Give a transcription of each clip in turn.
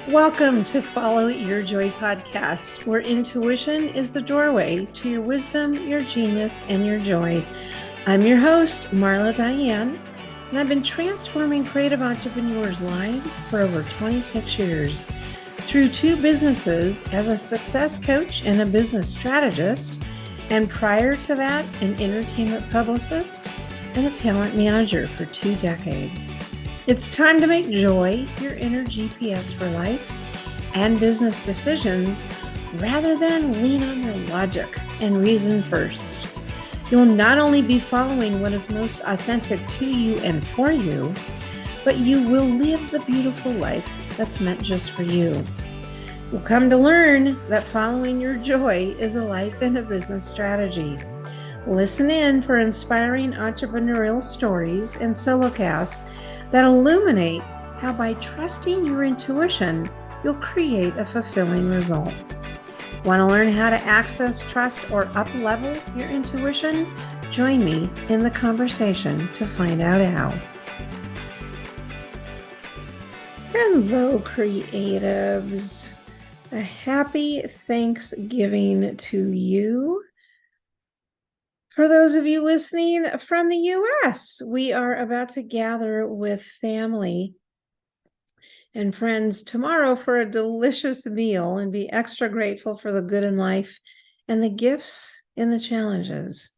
Welcome to Follow Your Joy podcast, where intuition is the doorway to your wisdom, your genius, and your joy. I'm your host, Marla Diane, and I've been transforming creative entrepreneurs' lives for over 26 years through 2 businesses as a success coach and a business strategist, and prior to that, an entertainment publicist and a talent manager for 2 decades. It's time to make joy your inner GPS for life and business decisions rather than lean on your logic and reason first. You'll not only be following what is most authentic to you and for you, but you will live the beautiful life that's meant just for you. You'll come to learn that following your joy is a life and a business strategy. Listen in for inspiring entrepreneurial stories and solocasts that illuminate how by trusting your intuition, you'll create a fulfilling result. Want to learn how to access, trust, or up-level your intuition? Join me in the conversation to find out how. Hello, creatives. A happy Thanksgiving to you. For those of you listening from the U.S., we are about to gather with family and friends tomorrow for a delicious meal and be extra grateful for the good in life and the gifts in the challenges.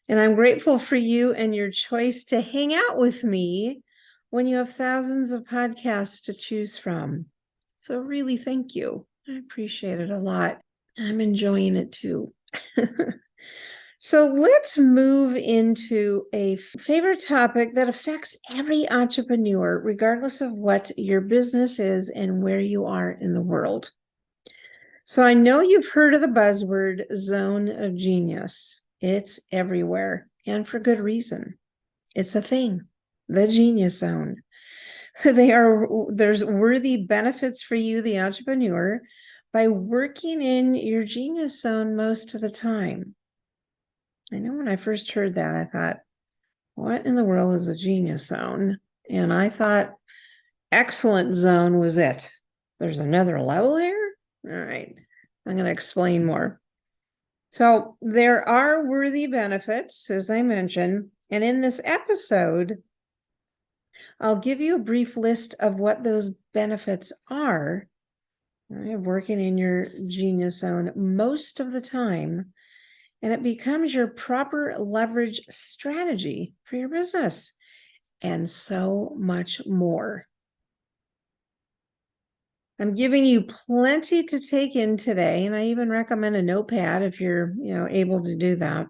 And I'm grateful for you and your choice to hang out with me when you have thousands of podcasts to choose from. So really, thank you. I appreciate it a lot. I'm enjoying it too. So let's move into a favorite topic that affects every entrepreneur, regardless of what your business is and where you are in the world. So I know you've heard of the buzzword zone of genius. It's everywhere, and for good reason. It's a thing, the genius zone. There's worthy benefits for you, the entrepreneur, by working in your genius zone most of the time. I know when I first heard that, I thought, what in the world is a genius zone? And I thought excellent zone was it. There's another level here? All right, I'm going to explain more. So there are worthy benefits, as I mentioned, and in this episode, I'll give you a brief list of what those benefits are. Working in your genius zone most of the time. And it becomes your proper leverage strategy for your business and so much more. I'm giving you plenty to take in today, and I even recommend a notepad if you're, able to do that.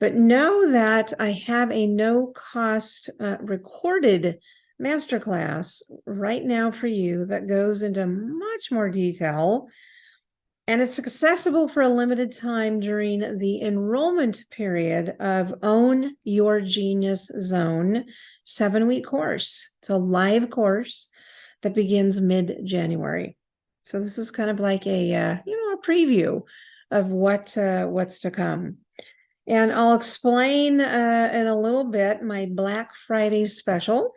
But know that I have a no-cost recorded masterclass right now for you that goes into much more detail. And it's accessible for a limited time during the enrollment period of Own Your Genius Zone 7-week course. It's a live course that begins mid-January. So this is kind of like a preview of what's to come. And I'll explain in a little bit my Black Friday special.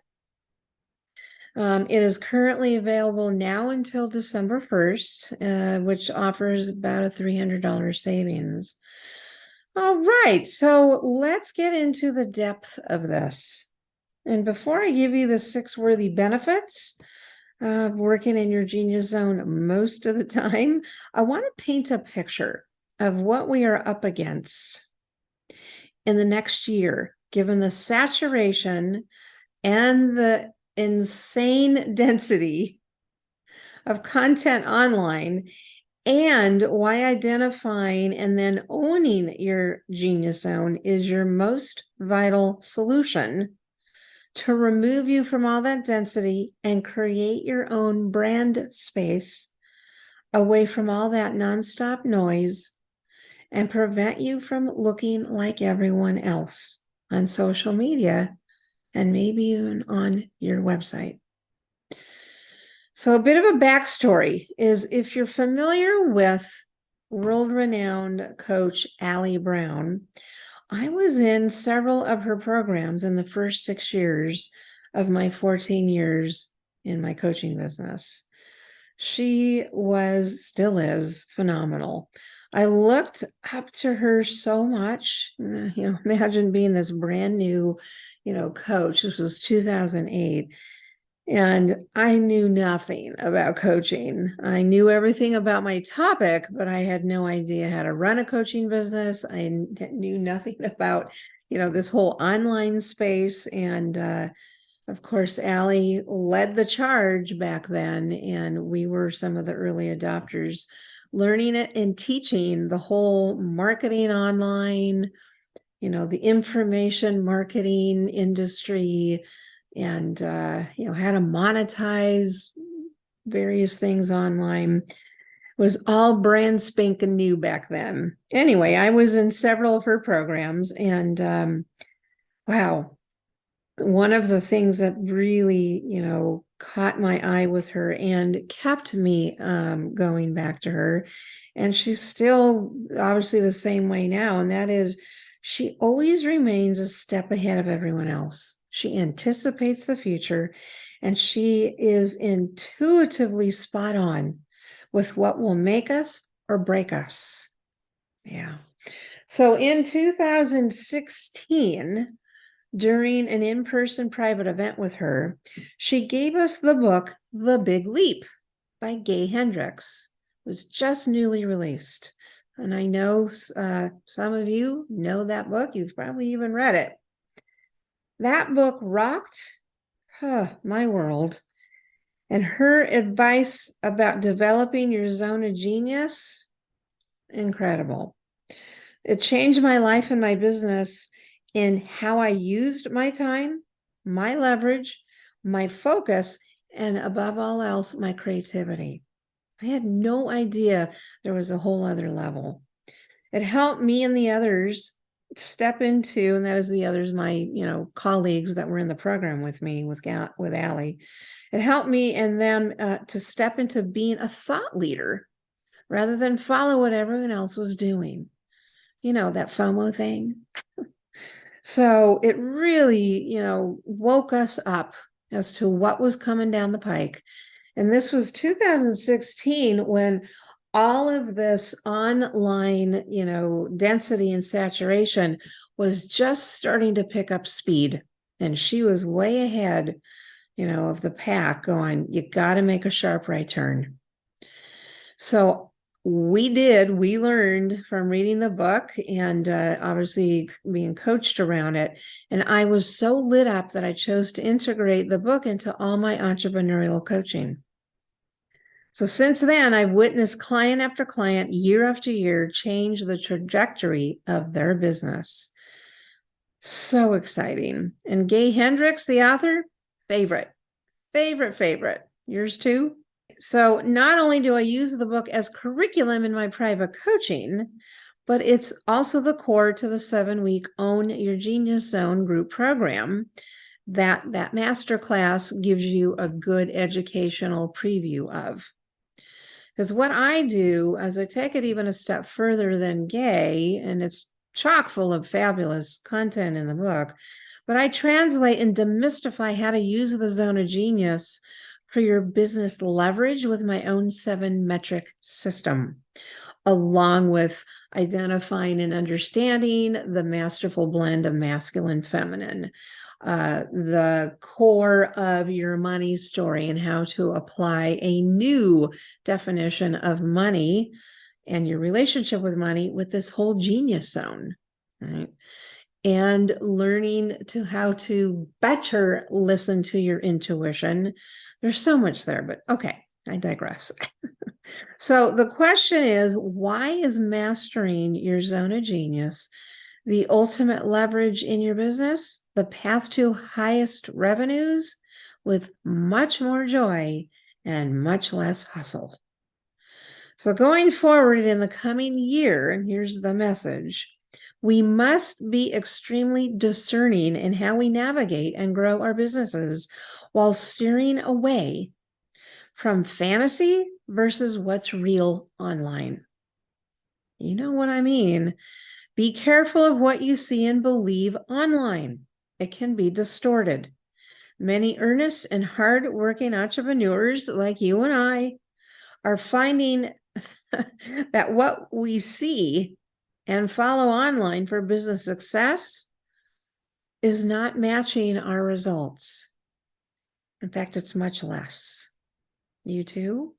It is currently available now until December 1st, which offers about a $300 savings. All right, so let's get into the depth of this. And before I give you the 6 worthy benefits of working in your genius zone most of the time, I want to paint a picture of what we are up against in the next year, given the saturation and the insane density of content online, and why identifying and then owning your genius zone is your most vital solution to remove you from all that density and create your own brand space away from all that nonstop noise and prevent you from looking like everyone else on social media and maybe even on your website. So a bit of a backstory is, if you're familiar with world-renowned coach Allie Brown, I was in several of her programs in the first 6 years of my 14 years in my coaching business. She still is phenomenal. I looked up to her so much. Imagine being this brand new, coach. This was 2008. And I knew nothing about coaching. I knew everything about my topic, but I had no idea how to run a coaching business. I knew nothing about, this whole online space. And of course, Allie led the charge back then, and we were some of the early adopters, learning it and teaching the whole marketing online, the information marketing industry, and how to monetize various things online. It was all brand spanking new back then. Anyway, I was in several of her programs, and wow, one of the things that really, caught my eye with her and kept me going back to her, and she's still obviously the same way now, and that is she always remains a step ahead of everyone else. She anticipates the future, and she is intuitively spot on with what will make us or break us. Yeah. So in 2016, during an in-person private event with her, she gave us the book, The Big Leap by Gay Hendricks. It was just newly released. And I know some of you know that book. You've probably even read it. That book rocked my world. And her advice about developing your zone of genius, incredible. It changed my life and my business in how I used my time, my leverage, my focus, and above all else, my creativity. I had no idea there was a whole other level. It helped me and the others step into, and that is the others, my colleagues that were in the program with me, with Allie. It helped me and them to step into being a thought leader rather than follow what everyone else was doing. That FOMO thing. So it really, woke us up as to what was coming down the pike. And this was 2016 when all of this online, density and saturation was just starting to pick up speed. And she was way ahead, of the pack going, you got to make a sharp right turn. So we learned from reading the book and obviously being coached around it. And I was so lit up that I chose to integrate the book into all my entrepreneurial coaching. So since then, I've witnessed client after client, year after year, change the trajectory of their business. So exciting. And Gay Hendricks, the author, favorite. Yours too? So not only do I use the book as curriculum in my private coaching, but it's also the core to the 7-week Own Your Genius Zone group program that masterclass gives you a good educational preview of. Because what I do, as I take it even a step further than Gay, and it's chock full of fabulous content in the book, but I translate and demystify how to use the zone of genius for your business leverage with my own 7-metric system, along with identifying and understanding the masterful blend of masculine, feminine, the core of your money story and how to apply a new definition of money and your relationship with money with this whole genius zone, right? And learning how to better listen to your intuition. There's so much there, but okay, I digress. So the question is, why is mastering your zone of genius the ultimate leverage in your business, the path to highest revenues with much more joy and much less hustle? So going forward in the coming year, and here's the message, we must be extremely discerning in how we navigate and grow our businesses while steering away from fantasy versus what's real online. You know what I mean? Be careful of what you see and believe online. It can be distorted. Many earnest and hard-working entrepreneurs like you and I are finding that what we see and follow online for business success is not matching our results. In fact, it's much less. You too?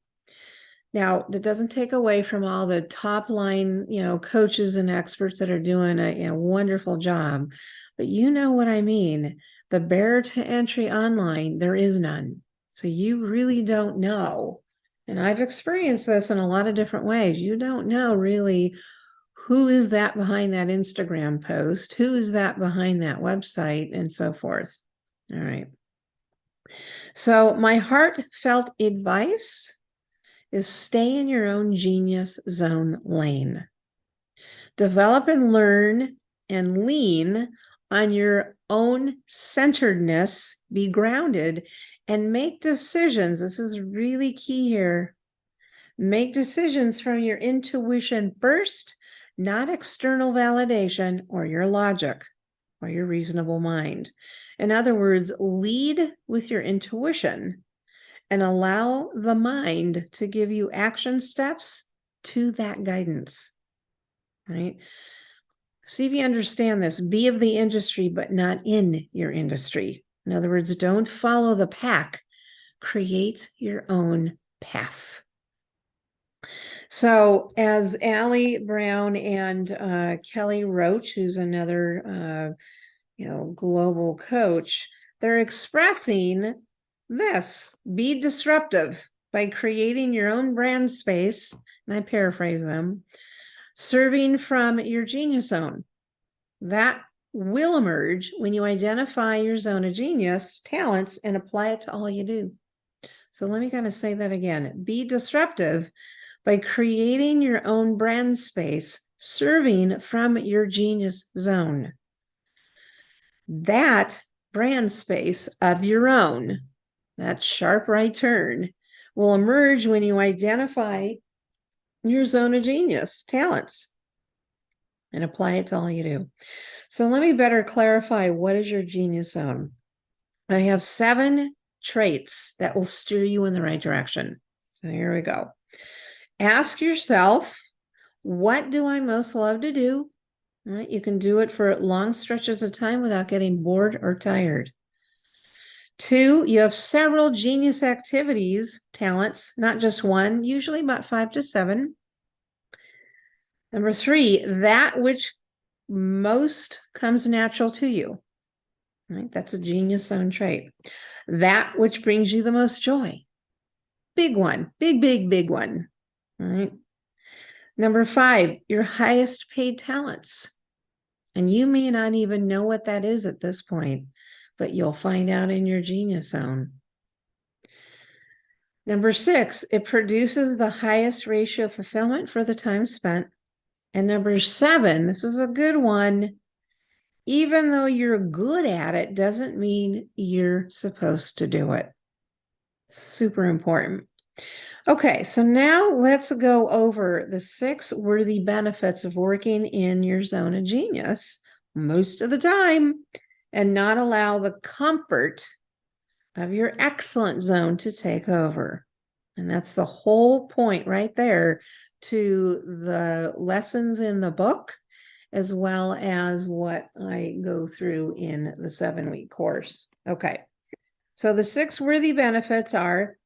Now, that doesn't take away from all the top line, coaches and experts that are doing a wonderful job. But you know what I mean. The barrier to entry online, there is none. So you really don't know. And I've experienced this in a lot of different ways. You don't know really who is that behind that Instagram post, who is that behind that website, and so forth. All right. So my heartfelt advice is stay in your own genius zone lane. Develop and learn and lean on your own centeredness, be grounded, and make decisions. This is really key here. Make decisions from your intuition first, not external validation or your logic or your reasonable mind. In other words, lead with your intuition and allow the mind to give you action steps to that guidance, right? See if you understand this. Be of the industry, but not in your industry. In other words, don't follow the pack. Create your own path. So as Allie Brown and Kelly Roach, who's another, global coach, they're expressing this: be disruptive by creating your own brand space, and I paraphrase them, serving from your genius zone. That will emerge when you identify your zone of genius, talents, and apply it to all you do. So let me kind of say that again. Be disruptive by creating your own brand space, serving from your genius zone. That brand space of your own, that sharp right turn, will emerge when you identify your zone of genius, talents, and apply it to all you do. So let me better clarify, what is your genius zone? I have 7 traits that will steer you in the right direction. So here we go. Ask yourself, what do I most love to do? All right, you can do it for long stretches of time without getting bored or tired. 2, you have several genius activities, talents, not just one, usually about 5 to 7. Number 3, that which most comes natural to you. Right? That's a genius zone trait. That which brings you the most joy. Big one, big one. All right. Number 5, your highest paid talents. And you may not even know what that is at this point, but you'll find out in your genius zone. Number 6, it produces the highest ratio of fulfillment for the time spent. And number 7, this is a good one. Even though you're good at it, doesn't mean you're supposed to do it. Super important. Okay, so now let's go over the 6 worthy benefits of working in your zone of genius most of the time and not allow the comfort of your excellent zone to take over. And that's the whole point right there to the lessons in the book, as well as what I go through in the 7-week course. Okay, so the 6 worthy benefits are: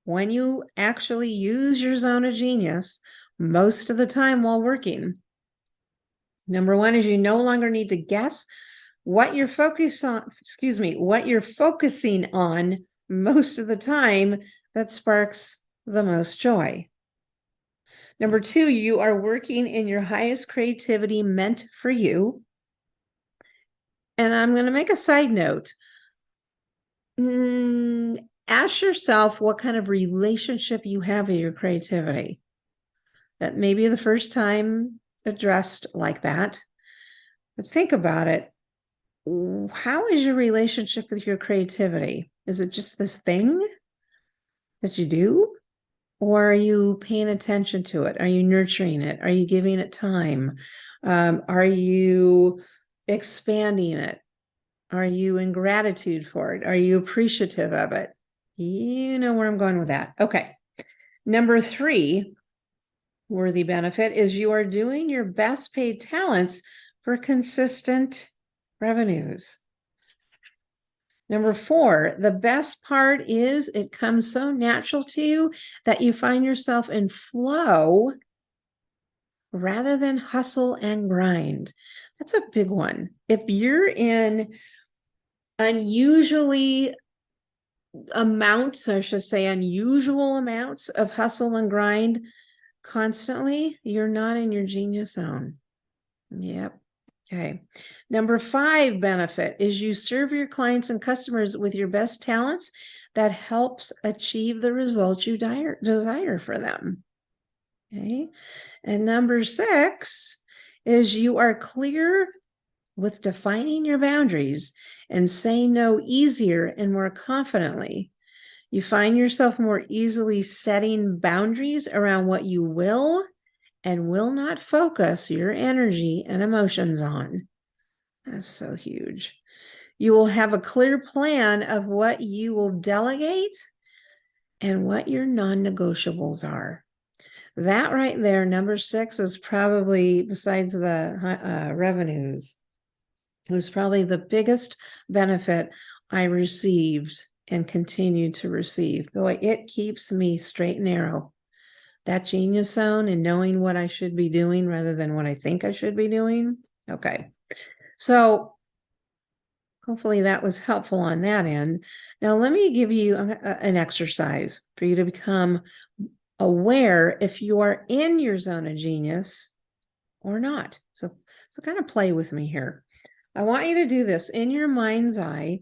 when you actually use your zone of genius most of the time while working. Number 1 is you no longer need to guess what you're focusing on most of the time that sparks the most joy. Number 2, you are working in your highest creativity meant for you. And I'm going to make a side note. Ask yourself what kind of relationship you have with your creativity. That may be the first time addressed like that. But think about it. How is your relationship with your creativity? Is it just this thing that you do? Or are you paying attention to it? Are you nurturing it? Are you giving it time? Are you expanding it? Are you in gratitude for it? Are you appreciative of it? You know where I'm going with that. Okay. Number 3 worthy benefit is you are doing your best paid talents for consistent revenues. Number 4, the best part is it comes so natural to you that you find yourself in flow rather than hustle and grind. That's a big one. If you're in unusual amounts of hustle and grind constantly, you're not in your genius zone. Yep. Okay. Number 5 benefit is you serve your clients and customers with your best talents that helps achieve the results you desire for them. Okay. And number 6 is you are clear with defining your boundaries and saying no easier and more confidently. You find yourself more easily setting boundaries around what you will and will not focus your energy and emotions on. That's so huge. You will have a clear plan of what you will delegate and what your non-negotiables are. That right there, number 6, was probably, besides the revenues, it was probably the biggest benefit I received and continue to receive. Boy, it keeps me straight and narrow. That genius zone and knowing what I should be doing rather than what I think I should be doing. Okay. So hopefully that was helpful on that end. Now, let me give you an exercise for you to become aware if you are in your zone of genius or not. So kind of play with me here. I want you to do this in your mind's eye.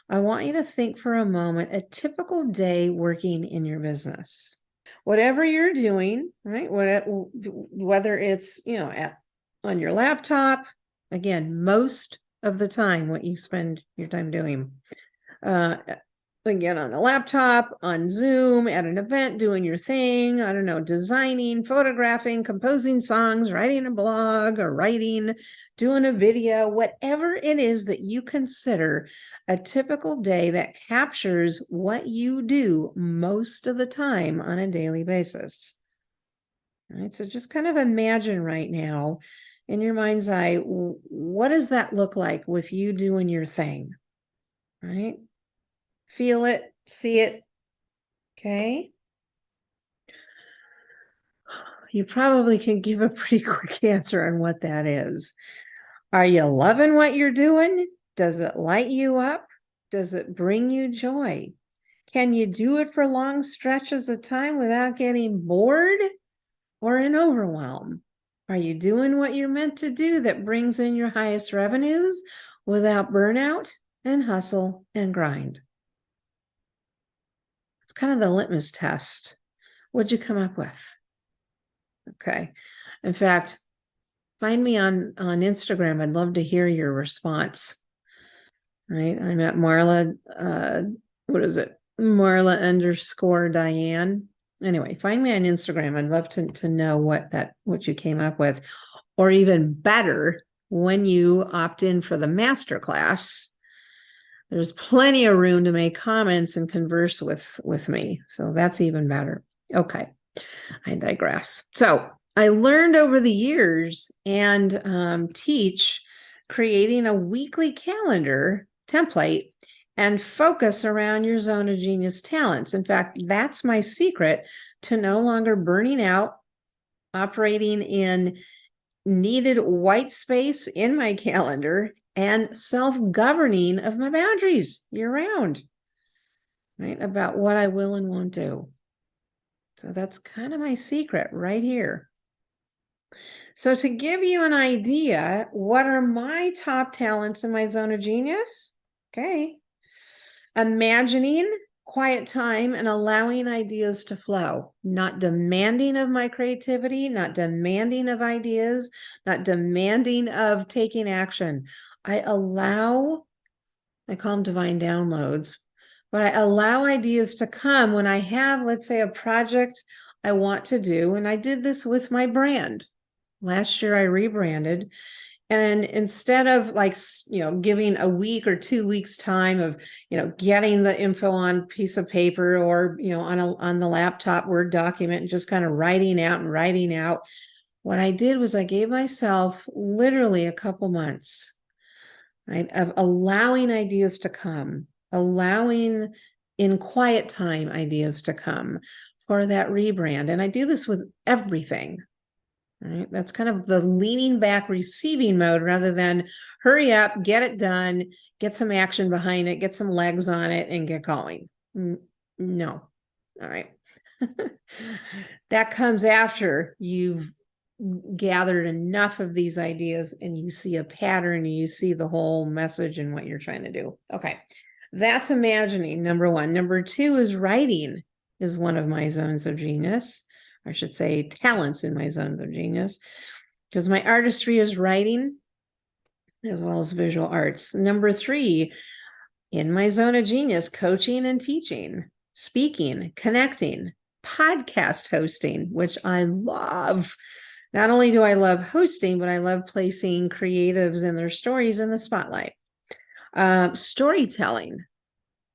I want you to think for a moment a typical day working in your business. Whatever you're doing, right? Whether it's, on your laptop, again, most of the time, what you spend your time doing. Again, on the laptop, on Zoom, at an event, doing your thing, I don't know, designing, photographing, composing songs, writing a blog, or doing a video, whatever it is that you consider a typical day that captures what you do most of the time on a daily basis. All right, so just kind of imagine right now in your mind's eye, what does that look like with you doing your thing, right? Feel it, see it. Okay. You probably can give a pretty quick answer on what that is. Are you loving what you're doing? Does it light you up? Does it bring you joy? Can you do it for long stretches of time without getting bored or in overwhelm? Are you doing what you're meant to do that brings in your highest revenues without burnout and hustle and grind? It's kind of the litmus test. What'd you come up with? Okay. In fact, find me on Instagram. I'd love to hear your response. Right. I'm at Marla, what is it? Marla_Diane. Anyway, find me on Instagram. I'd love to know what you came up with. Or even better, when you opt in for the masterclass, there's plenty of room to make comments and converse with me. So that's even better. Okay. I digress. So I learned over the years and teach creating a weekly calendar template and focus around your zone of genius talents. In fact, that's my secret to no longer burning out, operating in needed white space in my calendar, and self-governing of my boundaries year-round, right? About what I will and won't do. So that's kind of my secret right here. So to give you an idea, what are my top talents in my zone of genius? Okay. Imagining quiet time and allowing ideas to flow, not demanding of my creativity, not demanding of ideas, not demanding of taking action. I call them divine downloads, but I allow ideas to come when I have, let's say, a project I want to do. And I did this with my brand. Last year I rebranded And instead of like, giving a week or 2 weeks time of, getting the info on piece of paper or, on the laptop Word document and just kind of writing out, what I did was I gave myself literally a couple months, right, of allowing ideas to come, allowing in quiet time ideas to come for that rebrand. And I do this with everything. Right? That's kind of the leaning back, receiving mode rather than hurry up, get it done, get some action behind it, get some legs on it, and get going. No. All right. That comes after you've gathered enough of these ideas and you see a pattern and you see the whole message and what you're trying to do. Okay. That's imagining, number one. Number two is writing is one of my zones of genius. I should say talents in my zone of genius, because my artistry is writing as well as visual arts. Number three, in my zone of genius, coaching and teaching, speaking, connecting, podcast hosting, which I love. Not only do I love hosting, but I love placing creatives and their stories in the spotlight. Storytelling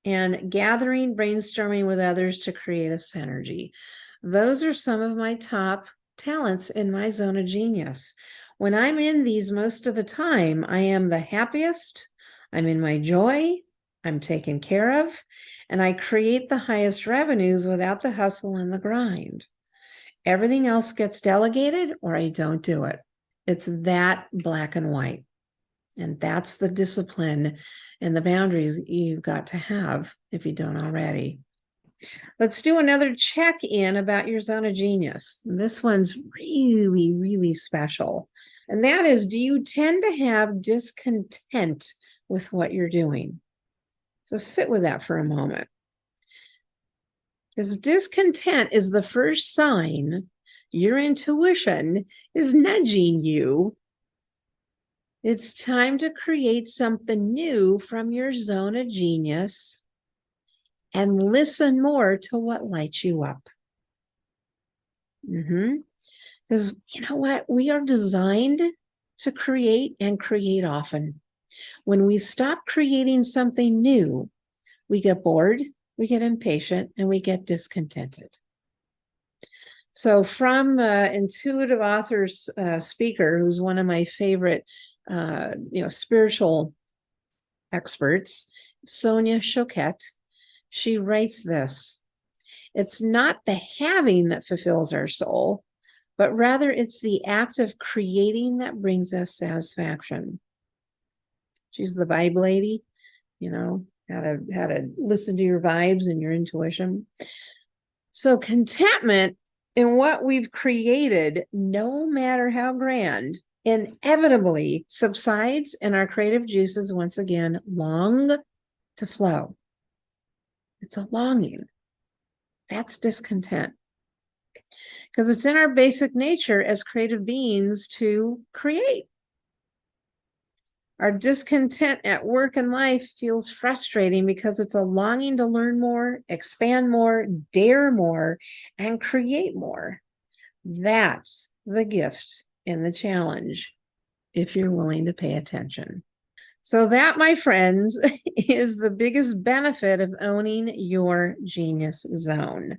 and gathering, brainstorming with others to create a synergy. Those are some of my top talents in my zone of genius. When I'm in these most of the time, I am the happiest, I'm in my joy, I'm taken care of, and I create the highest revenues without the hustle and the grind. Everything else gets delegated or I don't do it. It's that black and white. And that's the discipline and the boundaries you've got to have if you don't already. Let's do another check-in about your zone of genius. This one's really, really special. And that is, do you tend to have discontent with what you're doing? So sit with that for a moment. Because discontent is the first sign your intuition is nudging you. It's time to create something new from your zone of genius and listen more to what lights you up. Because you know what? We are designed to create and create often. When we stop creating something new, we get bored, we get impatient, and we get discontented. So from intuitive authors speaker, who's one of my favorite, spiritual experts, Sonia Choquette, she writes this: it's not the having that fulfills our soul, but rather it's the act of creating that brings us satisfaction. She's the vibe lady, how to listen to your vibes and your intuition. So contentment in what we've created, no matter how grand, inevitably subsides and our creative juices once again long to flow. It's a longing. That's discontent. Because it's in our basic nature as creative beings to create. Our discontent at work and life feels frustrating because it's a longing to learn more, expand more, dare more, and create more. That's the gift and the challenge if you're willing to pay attention. So that, my friends, is the biggest benefit of owning your genius zone.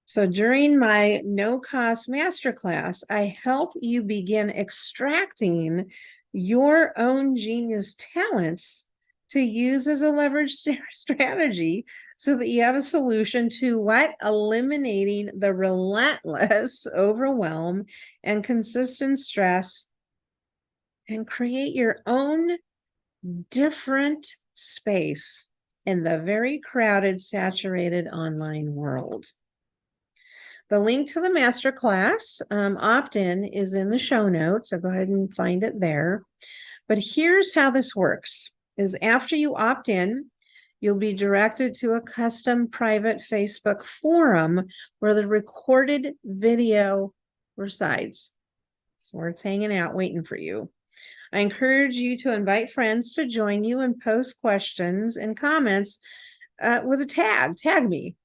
So during my no-cost masterclass, I help you begin extracting your own genius talents to use as a leverage strategy so that you have a solution to what? Eliminating the relentless overwhelm and consistent stress and create your own different space in the very crowded, saturated online world. The link to the masterclass opt-in is in the show notes, so go ahead and find it there. But here's how this works, is after you opt in, you'll be directed to a custom private Facebook forum where the recorded video resides. So where it's hanging out, waiting for you. I encourage you to invite friends to join you and post questions and comments with a tag me.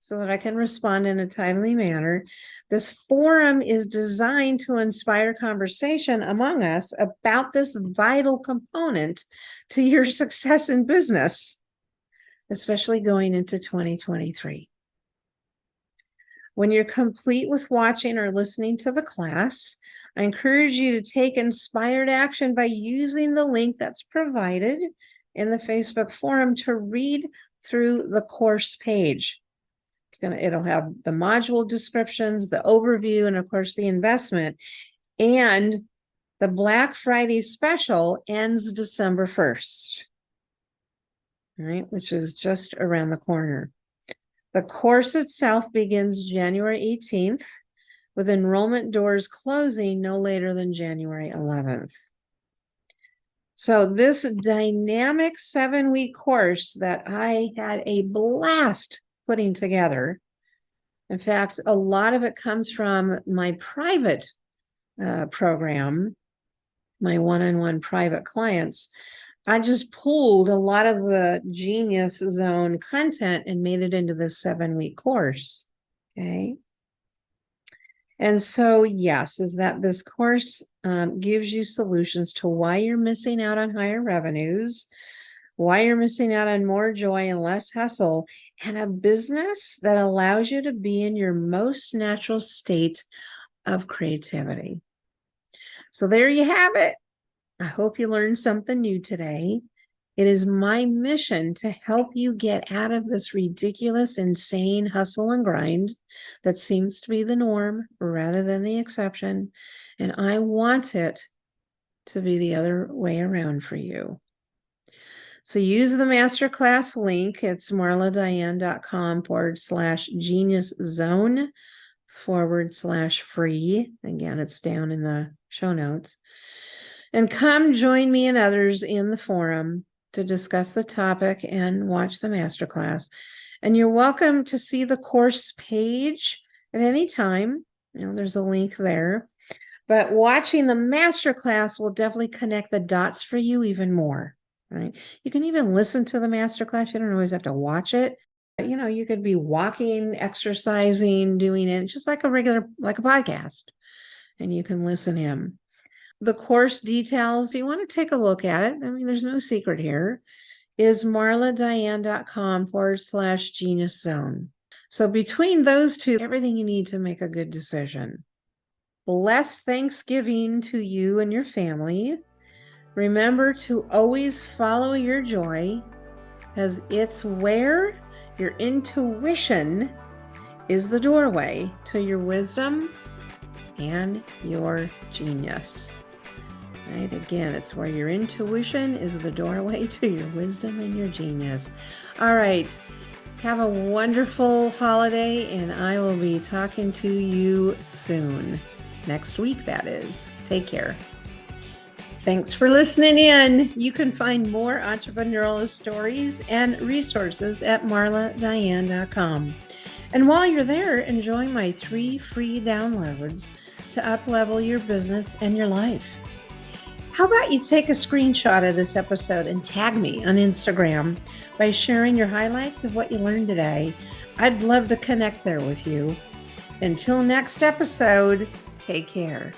so that I can respond in a timely manner. This forum is designed to inspire conversation among us about this vital component to your success in business, especially going into 2023. When you're complete with watching or listening to the class, I encourage you to take inspired action by using the link that's provided in the Facebook forum to read through the course page. It'll have the module descriptions, the overview, and of course the investment. And the Black Friday special ends December 1st, right? Which is just around the corner. The course itself begins January 18th, with enrollment doors closing no later than January 11th. So this dynamic 7-week course that I had a blast putting together. In fact, a lot of it comes from my private program, my one-on-one private clients. I just pulled a lot of the Genius Zone content and made it into this 7-week course. Okay. And so, yes, is that this course gives you solutions to why you're missing out on higher revenues, why you're missing out on more joy and less hustle, and a business that allows you to be in your most natural state of creativity. So there you have it. I hope you learned something new today. It is my mission to help you get out of this ridiculous, insane hustle and grind that seems to be the norm rather than the exception. And I want it to be the other way around for you. So use the masterclass link. It's marladiane.com/geniuszone/free. Again, it's down in the show notes. And come join me and others in the forum to discuss the topic and watch the masterclass. And you're welcome to see the course page at any time. There's a link there. But watching the masterclass will definitely connect the dots for you even more. Right? You can even listen to the masterclass. You don't always have to watch it. You could be walking, exercising, doing it just like a podcast, and you can listen in. The course details, if you want to take a look at it, there's no secret here, is marladiane.com/geniuszone. So between those two, everything you need to make a good decision. Blessed Thanksgiving to you and your family. Remember to always follow your joy, as it's where your intuition is the doorway to your wisdom and your genius. Right? Again, it's where your intuition is the doorway to your wisdom and your genius. All right. Have a wonderful holiday, and I will be talking to you soon. Next week, that is. Take care. Thanks for listening in. You can find more entrepreneurial stories and resources at marladiane.com. And while you're there, enjoy my 3 free downloads to up-level your business and your life. How about you take a screenshot of this episode and tag me on Instagram by sharing your highlights of what you learned today? I'd love to connect there with you. Until next episode, take care.